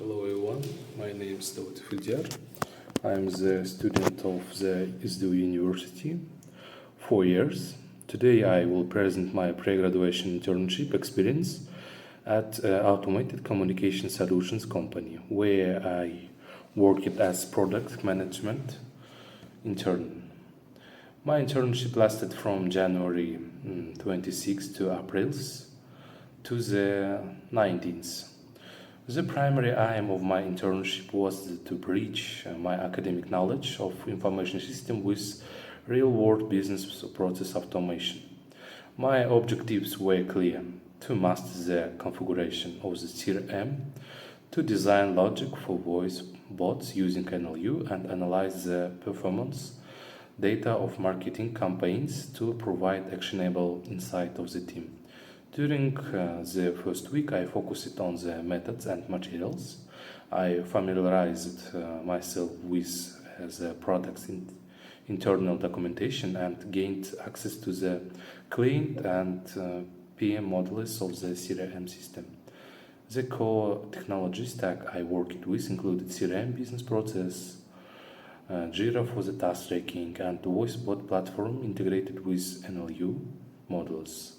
Hello everyone, my name is Dautov Ildiyar. I'm the student of the SDU University, 4 years. Today I will present my pre-graduation internship experience at Automated Communication Solutions company, where I worked as product management intern. My internship lasted from January 26 to April to the 19th. The primary aim of my internship was to bridge my academic knowledge of information system with real-world business process automation. My objectives were clear: to master the configuration of the CRM, to design logic for voice bots using NLU and analyze the performance data of marketing campaigns to provide actionable insight of the team. During the first week, I focused on the methods and materials. I familiarized myself with the product's internal documentation and gained access to the client and PM models of the CRM system. The core technology stack I worked with included CRM business process, Jira for the task tracking, and the voice bot platform integrated with NLU models.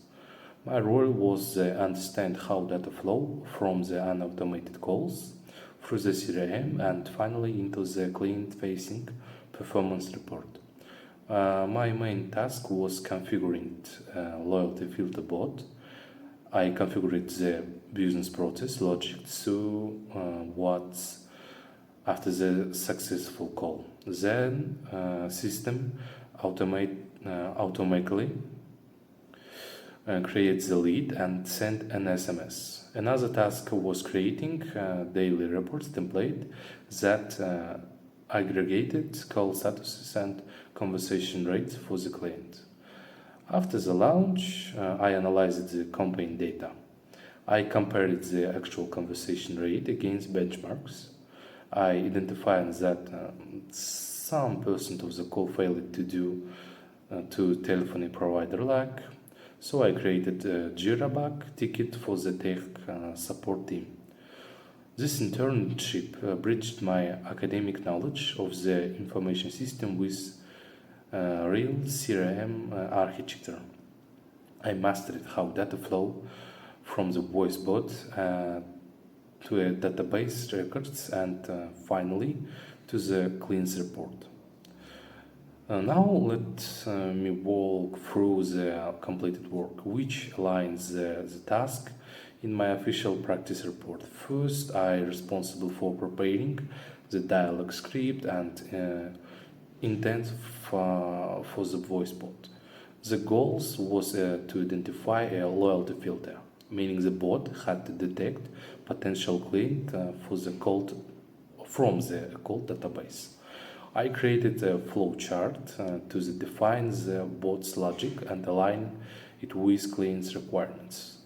My role was to understand how data flow from the unautomated calls through the CRM and finally into the client-facing performance report. My main task was configuring loyalty filter bot. I configured the business process logic to what's after the successful call. Then system automatically creates the lead and send an SMS. Another task was creating a daily reports template that aggregated call statuses and conversation rates for the client. After the launch, I analyzed the campaign data. I compared the actual conversation rate against benchmarks. I identified that some percent of the call failed to due to telephony provider lag. So I created a Jira bug ticket for the tech support team. This internship bridged my academic knowledge of the information system with real CRM architecture. I mastered how data flow from the voice bot to a database records and finally to the claims report. Now let me walk through the completed work, which aligns the task in my official practice report. First, I responsible for preparing the dialogue script and intent for the voice bot. The goals was to identify a loyalty filter, meaning the bot had to detect potential client for the call from the call database. I created a flowchart to define the bot's logic and align it with client's requirements.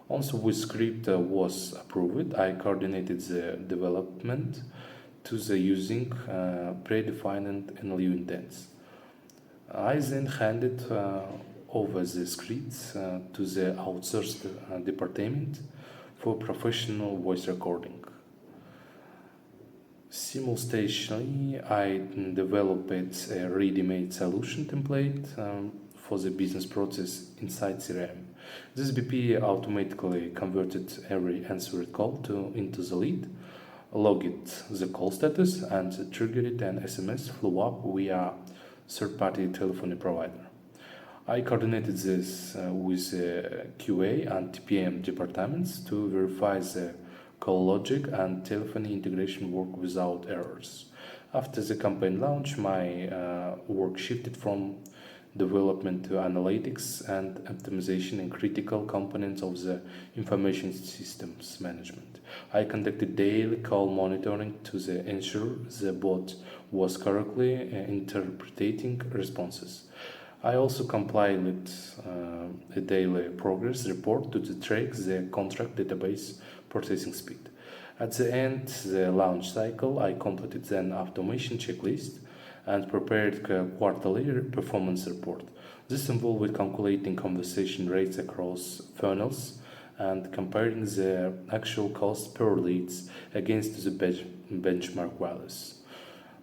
Once the script was approved, I coordinated the development to the using predefined NLU intents. I then handed over the scripts to the outsourced department for professional voice recording. Simultaneously, I developed a ready-made solution template for the business process inside CRM. This BP automatically converted every answered call into the lead, logged the call status, and triggered an SMS follow-up via third-party telephony provider. I coordinated this with QA and TPM departments to verify the call logic and telephony integration work without errors. After the campaign launch, my work shifted from development to analytics and optimization in critical components of the information systems management. I conducted daily call monitoring to ensure the bot was correctly interpreting responses. I also compiled a daily progress report to track the contract database processing speed. At the end of the launch cycle, I completed an automation checklist and prepared a quarterly performance report. This involved calculating conversation rates across funnels and comparing the actual cost per leads against the benchmark values.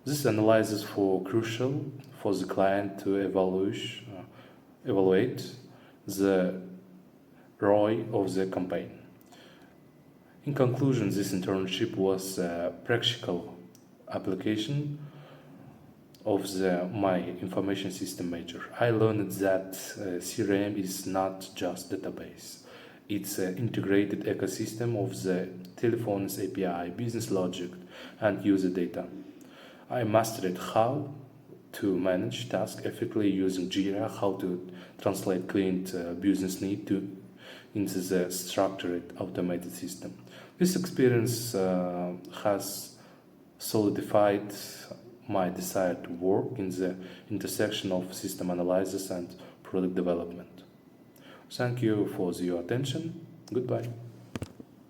This analysis for crucial for the client to evaluate the ROI of the campaign. In conclusion, this internship was a practical application of my information system major. I learned that CRM is not just database. It's an integrated ecosystem of the telephone's API, business logic, and user data. I mastered how to manage tasks effectively using Jira, how to translate client business need into the structured automated system. This experience has solidified my desire to work in the intersection of system analysis and product development. Thank you for your attention. Goodbye.